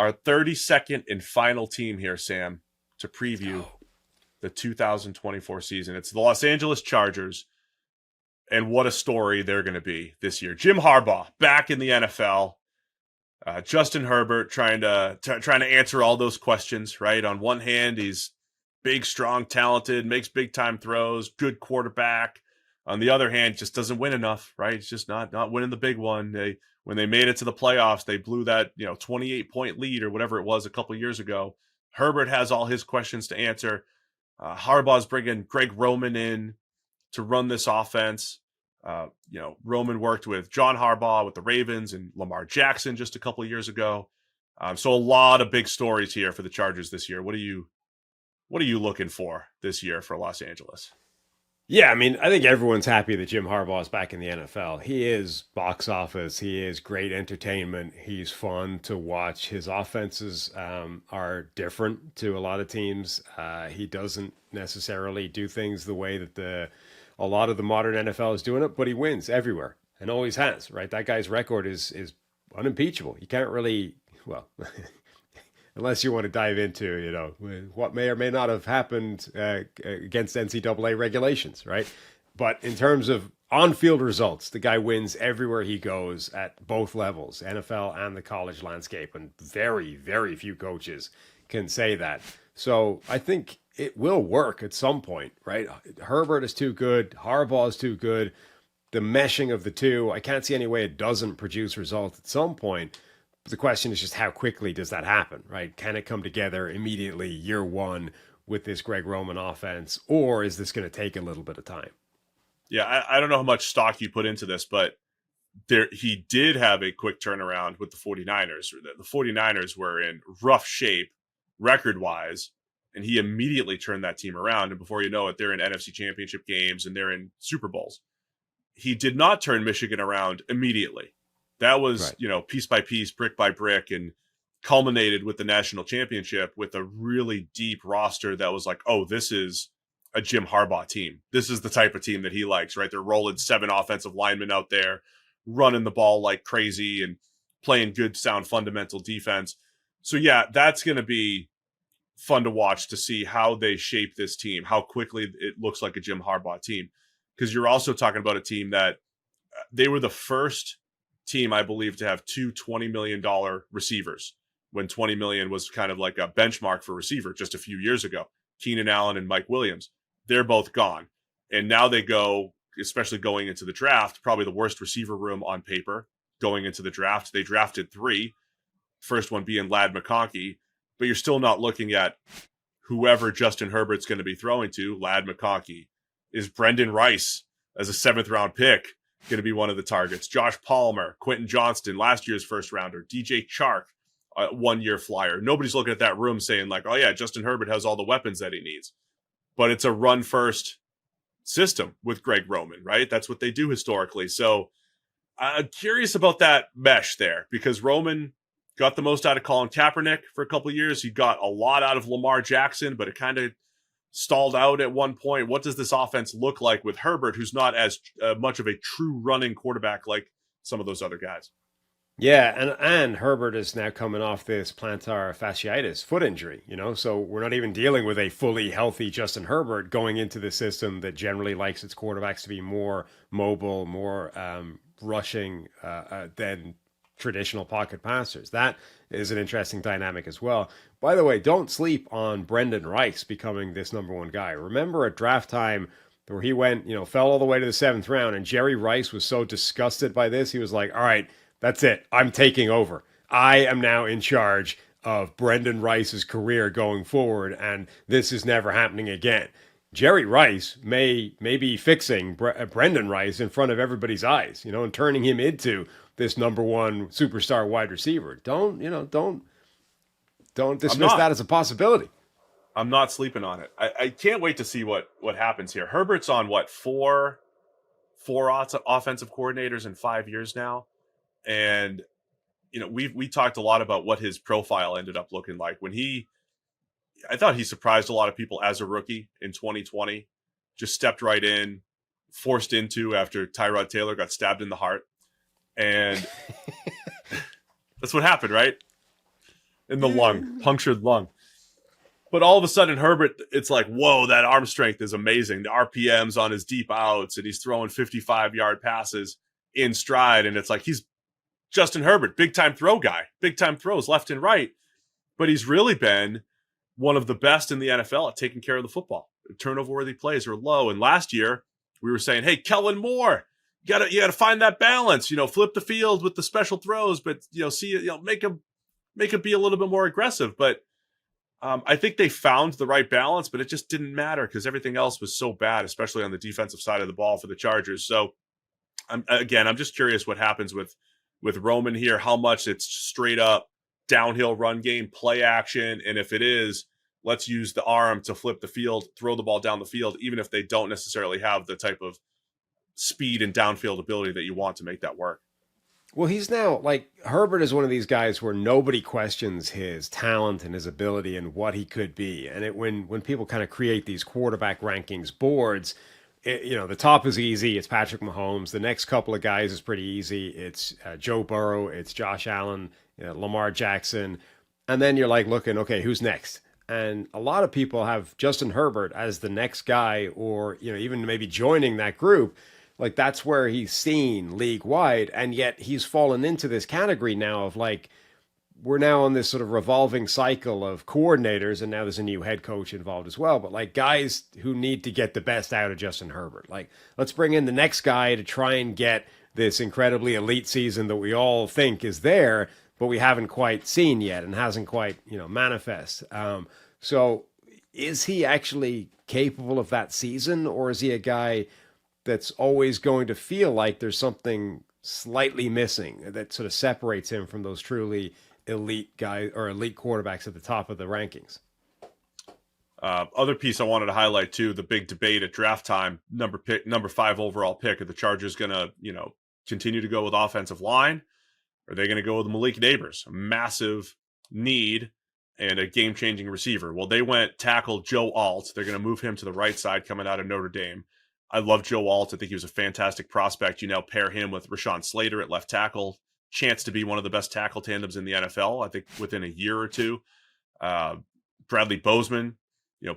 our 32nd and final team here, Sam, to preview the 2024 season. It's the Los Angeles Chargers, and what a story they're going to be this year. Jim Harbaugh back in the NFL. Justin Herbert trying to answer all those questions, right? On one hand, he's big, strong, talented, makes big time throws, good quarterback. On the other hand, just doesn't win enough, right? He's just not winning the big one. When they made it to the playoffs, they blew that 28-point lead or whatever it was a couple years ago. Herbert has all his questions to answer. Harbaugh's bringing Greg Roman in to run this offense. Roman worked with John Harbaugh with the Ravens and Lamar Jackson just a couple of years ago. So a lot of big stories here for the Chargers this year. What are you looking for this year for Los Angeles? Yeah, I mean, I think everyone's happy that Jim Harbaugh is back in the NFL. He is box office. He is great entertainment. He's fun to watch. His offenses are different to a lot of teams. He doesn't necessarily do things the way that a lot of the modern NFL is doing it, but he wins everywhere and always has, right? That guy's record is unimpeachable. You can't really, well, unless you want to dive into, what may or may not have happened against NCAA regulations, right? But in terms of on-field results, the guy wins everywhere he goes at both levels, NFL and the college landscape, and very, very few coaches can say that. So I think it will work at some point, right? Herbert is too good. Harbaugh is too good. The meshing of the two, I can't see any way it doesn't produce results at some point. The question is just how quickly does that happen, right? Can it come together immediately, year one, with this Greg Roman offense, or is this going to take a little bit of time? Yeah, I don't know how much stock you put into this, but he did have a quick turnaround with the 49ers. The 49ers were in rough shape record-wise, and he immediately turned that team around. And before you know it, they're in NFC Championship games and they're in Super Bowls. He did not turn Michigan around immediately. That was, right, piece by piece, brick by brick, and culminated with the national championship with a really deep roster that was like, oh, this is a Jim Harbaugh team. This is the type of team that he likes, right? They're rolling 7 offensive linemen out there, running the ball like crazy and playing good, sound, fundamental defense. So, yeah, that's going to be fun to watch to see how they shape this team, how quickly it looks like a Jim Harbaugh team. Because you're also talking about a team that they were the first team, I believe, to have two $20 million receivers when $20 million was kind of like a benchmark for receiver just a few years ago. Keenan Allen and Mike Williams, they're both gone. And now they go, especially going into the draft, probably the worst receiver room on paper going into the draft. They drafted 3, first one being Ladd McConkey, but you're still not looking at whoever Justin Herbert's going to be throwing to, Ladd McConkey. Is Brendan Rice as a 7th round pick going to be one of the targets? Josh Palmer, Quentin Johnston, last year's first rounder, DJ Chark, 1-year flyer. Nobody's looking at that room saying like, oh yeah, Justin Herbert has all the weapons that he needs. But it's a run first system with Greg Roman, right? That's what they do historically. So I'm curious about that mesh there, because Roman got the most out of Colin Kaepernick for a couple of years. He got a lot out of Lamar Jackson, but it kind of stalled out at one point. What does this offense look like with Herbert, who's not as much of a true running quarterback like some of those other guys? Yeah, and Herbert is now coming off this plantar fasciitis foot injury, so we're not even dealing with a fully healthy Justin Herbert going into the system that generally likes its quarterbacks to be more mobile, more rushing than traditional pocket passers. That is an interesting dynamic as well. By the way, don't sleep on Brendan Rice becoming this number 1 guy. Remember at draft time where he went, fell all the way to the 7th round, and Jerry Rice was so disgusted by this, he was like, all right, that's it. I'm taking over. I am now in charge of Brendan Rice's career going forward, and this is never happening again. Jerry Rice may be fixing Brendan Rice in front of everybody's eyes, and turning him into this number 1 superstar wide receiver. Don't dismiss that as a possibility. I'm not sleeping on it. I can't wait to see what happens here. Herbert's on four offensive coordinators in 5 years now. And, we talked a lot about what his profile ended up looking like I thought he surprised a lot of people as a rookie in 2020, just stepped right in, forced into after Tyrod Taylor got stabbed in the heart. And that's what happened, right? in the lung, punctured lung. But all of a sudden, Herbert, it's like, whoa, that arm strength is amazing. The RPMs on his deep outs, and he's throwing 55-yard passes in stride. And it's like, he's Justin Herbert, big time throw guy, big time throws left and right. But he's really been one of the best in the NFL at taking care of the football. Turnover worthy plays are low. And last year, we were saying, hey, Kellen Moore, you gotta find that balance. Flip the field with the special throws, but make him be a little bit more aggressive. But I think they found the right balance, but it just didn't matter because everything else was so bad, especially on the defensive side of the ball for the Chargers. So I'm just curious what happens with Roman here, how much it's straight up downhill run game, play action, and if it is, let's use the arm to flip the field, throw the ball down the field, even if they don't necessarily have the type of speed and downfield ability that you want to make that work. Well, he's now like Herbert is one of these guys where nobody questions his talent and his ability and what he could be. And when people kind of create these quarterback rankings boards, the top is easy. It's Patrick Mahomes. The next couple of guys is pretty easy. It's Joe Burrow. It's Josh Allen, Lamar Jackson. And then you're like looking, okay, who's next? And a lot of people have Justin Herbert as the next guy, or even maybe joining that group. Like that's where he's seen league wide, and yet he's fallen into this category now of like we're now on this sort of revolving cycle of coordinators, and now there's a new head coach involved as well. But like guys who need to get the best out of Justin Herbert. Like let's bring in the next guy to try and get this incredibly elite season that we all think is there, but we haven't quite seen yet and hasn't quite manifest. So is he actually capable of that season, or is he a guy that's always going to feel like there's something slightly missing that sort of separates him from those truly elite guys or elite quarterbacks at the top of the rankings? Other piece I wanted to highlight too, the big debate at draft time, number 5 overall pick. Are the Chargers going to, continue to go with offensive line? Or are they going to go with Malik Neighbors? A massive need and a game-changing receiver. Well, they went tackle Joe Alt. They're going to move him to the right side coming out of Notre Dame. I love Joe Alt. I think he was a fantastic prospect. You now pair him with Rashawn Slater at left tackle. Chance to be one of the best tackle tandems in the NFL, I think, within a year or two. Bradley Bozeman,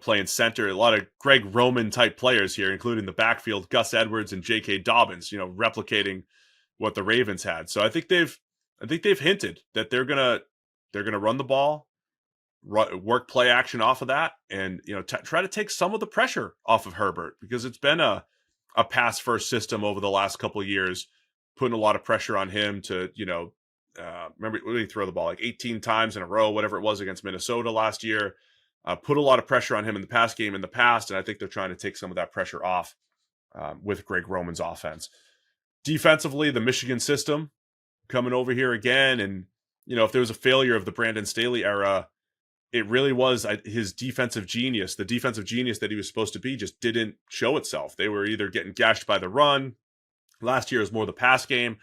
playing center. A lot of Greg Roman type players here, including the backfield, Gus Edwards and J.K. Dobbins, replicating what the Ravens had. So I think they've hinted that they're gonna run the ball, work play action off of that, and try to take some of the pressure off of Herbert, because it's been a pass first system over the last couple of years, putting a lot of pressure on him to remember, when he throw the ball like 18 times in a row, whatever it was, against Minnesota last year. Put a lot of pressure on him in the pass game in the past, and I think they're trying to take some of that pressure off with Greg Roman's offense. Defensively, the Michigan system coming over here again, and if there was a failure of the Brandon Staley era, it really was his defensive genius. The defensive genius that he was supposed to be just didn't show itself. They were either getting gashed by the run. Last year was more the pass game.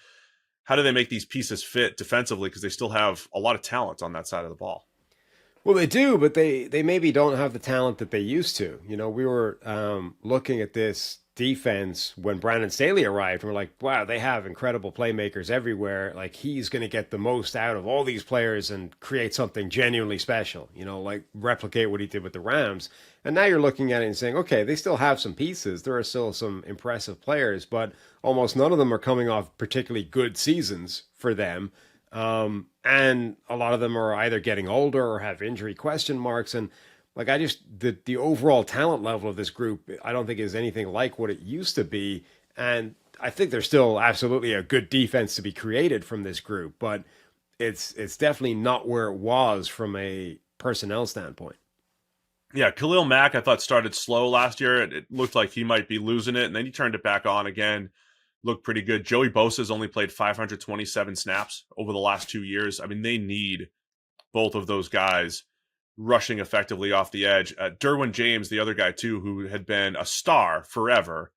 How do they make these pieces fit defensively? Because they still have a lot of talent on that side of the ball. Well, they do, but they maybe don't have the talent that they used to. We were looking at this defense when Brandon Staley arrived, and we're like, wow, they have incredible playmakers everywhere. Like, he's going to get the most out of all these players and create something genuinely special, like replicate what he did with the Rams. And now you're looking at it and saying, okay, they still have some pieces. There are still some impressive players, but almost none of them are coming off particularly good seasons for them. And a lot of them are either getting older or have injury question marks. And like, the overall talent level of this group, I don't think is anything like what it used to be. And I think there's still absolutely a good defense to be created from this group, but it's definitely not where it was from a personnel standpoint. Yeah, Khalil Mack, I thought, started slow last year. It looked like he might be losing it, and then he turned it back on again. Looked pretty good. Joey Bosa's only played 527 snaps over the last 2 years. I mean, they need both of those guys rushing effectively off the edge. Derwin James, the other guy too, who had been a star forever,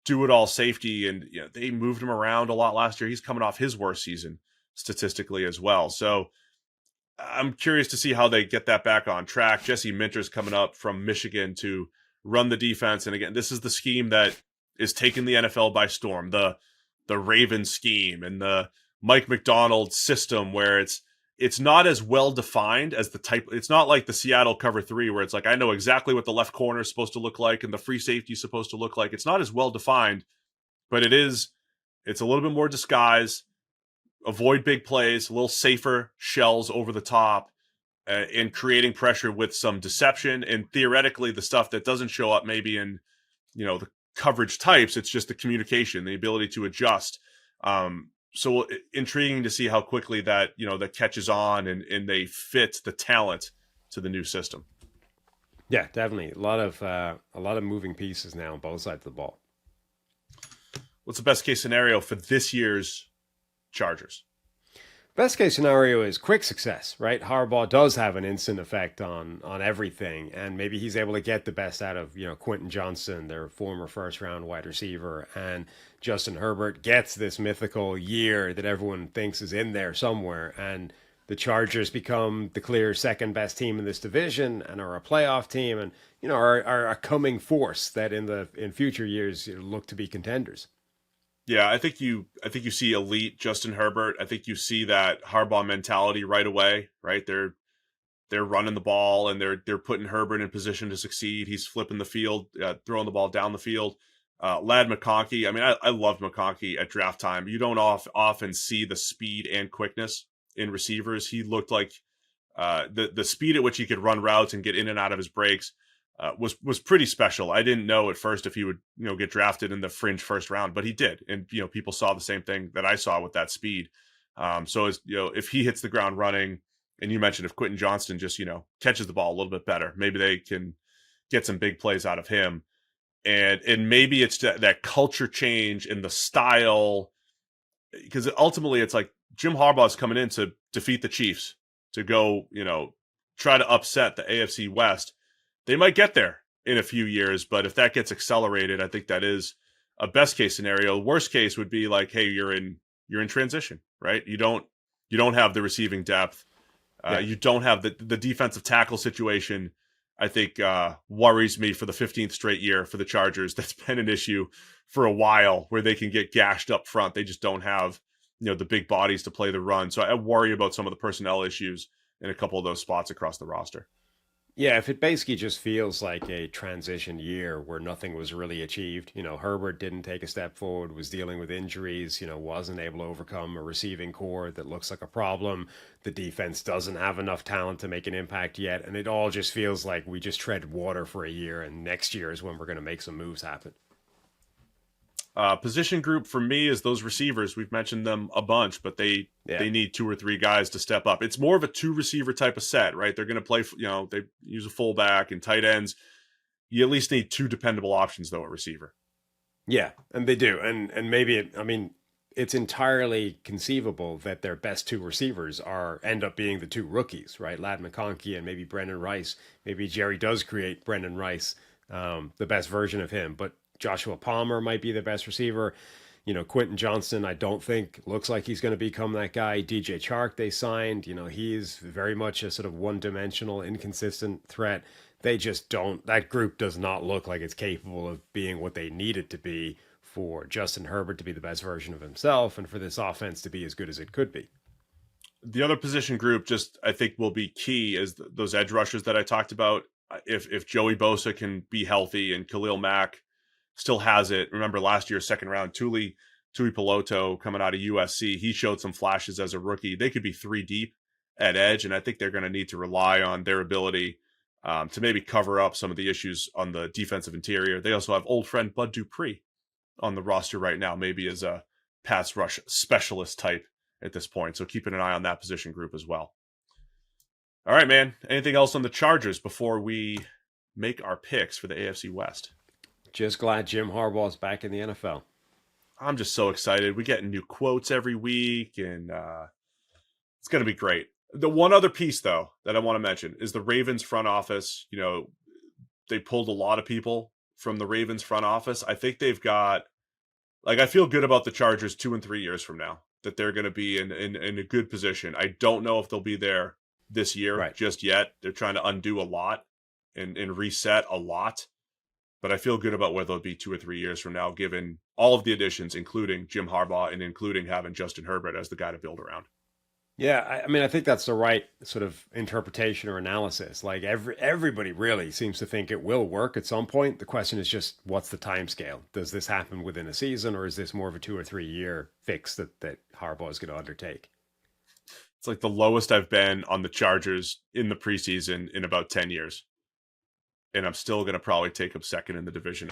do-it-all safety, and they moved him around a lot last year. He's coming off his worst season statistically as well. So I'm curious to see how they get that back on track. Jesse Minter's coming up from Michigan to run the defense, and again, this is the scheme that is taking the NFL by storm. The Ravens scheme and the Mike McDonald system, where it's it's not as well defined as the type. It's not like the Seattle cover three where it's like I know exactly what the left corner is supposed to look like and the free safety is supposed to look like. It's not as well defined, but it is. It's a little bit more disguise. Avoid big plays, a little safer shells over the top, in creating pressure with some deception and theoretically the stuff that doesn't show up maybe in the coverage types. It's just the communication, the ability to adjust. So intriguing to see how quickly that that catches on and they fit the talent to the new system. Yeah, definitely a lot of moving pieces now on both sides of the ball. What's the best case scenario for this year's Chargers? Best case scenario is quick success, right? Harbaugh does have an instant effect on everything, and maybe he's able to get the best out of Quentin Johnston, their former first round wide receiver, and Justin Herbert gets this mythical year that everyone thinks is in there somewhere, and the Chargers become the clear second best team in this division and are a playoff team, and are a coming force that in future years look to be contenders. Yeah, I think you see elite Justin Herbert. I think you see that Harbaugh mentality right away, right? They're running the ball and they're putting Herbert in position to succeed. He's flipping the field, throwing the ball down the field. Lad McConkey. I mean, I loved McConkey at draft time. You don't often see the speed and quickness in receivers. He looked like the speed at which he could run routes and get in and out of his breaks was pretty special. I didn't know at first if he would get drafted in the fringe first round, but he did, and people saw the same thing that I saw with that speed. So as if he hits the ground running, and you mentioned if Quentin Johnston just catches the ball a little bit better, maybe they can get some big plays out of him, and maybe it's that culture change in the style, because ultimately it's like Jim Harbaugh is coming in to defeat the Chiefs, to go try to upset the AFC West. They might get there in a few years, but if that gets accelerated, I think that is a best case scenario. Worst case would be like, hey, you're in transition, right? You don't have the receiving depth. You don't have the defensive tackle situation. I think worries me for the 15th straight year for the Chargers. That's been an issue for a while where they can get gashed up front. They just don't have the big bodies to play the run. So I worry about some of the personnel issues in a couple of those spots across the roster. Yeah, if it basically just feels like a transition year where nothing was really achieved, Herbert didn't take a step forward, was dealing with injuries, wasn't able to overcome a receiving core that looks like a problem. The defense doesn't have enough talent to make an impact yet, and it all just feels like we just tread water for a year, and next year is when we're going to make some moves happen. Position group for me is those receivers. We've mentioned them a bunch, but they need two or three guys to step up. It's more of a two receiver type of set, right? They're going to play, they use a fullback and tight ends. You at least need two dependable options though at receiver. Yeah, and they do. And maybe it's entirely conceivable that their best two receivers end up being the two rookies, right? Lad McConkey and maybe Brendan Rice. Maybe Jerry does create Brendan Rice, the best version of him, but Joshua Palmer might be the best receiver. Quentin Johnston, I don't think looks like he's going to become that guy. DJ Chark they signed, he's very much a sort of one-dimensional, inconsistent threat. They just don't, that group does not look like it's capable of being what they need it to be for Justin Herbert to be the best version of himself and for this offense to be as good as it could be. The other position group just, I think, will be key is those edge rushers that I talked about. If Joey Bosa can be healthy and Khalil Mack still has it. Remember last year, second round, Tuli Peloto coming out of USC. He showed some flashes as a rookie. They could be three deep at edge, and I think they're going to need to rely on their ability to maybe cover up some of the issues on the defensive interior. They also have old friend Bud Dupree on the roster right now, maybe as a pass rush specialist type at this point. So keeping an eye on that position group as well. All right, man. Anything else on the Chargers before we make our picks for the AFC West? Just glad Jim Harbaugh's back in the NFL. I'm just so excited. We get new quotes every week, and it's going to be great. The one other piece, though, that I want to mention is the Ravens front office. They pulled a lot of people from the Ravens front office. I think they've got, I feel good about the Chargers 2 and 3 years from now, that they're going to be in a good position. I don't know if they'll be there this year just yet. They're trying to undo a lot and reset a lot. But I feel good about where they'll be 2 or 3 years from now, given all of the additions, including Jim Harbaugh and including having Justin Herbert as the guy to build around. Yeah, I mean, I think that's the right sort of interpretation or analysis. Like everybody really seems to think it will work at some point. The question is just what's the time scale? Does this happen within a season, or is this more of a 2 or 3 year fix that Harbaugh is going to undertake? It's like the lowest I've been on the Chargers in the preseason in about 10 years. And I'm still going to probably take them second in the division.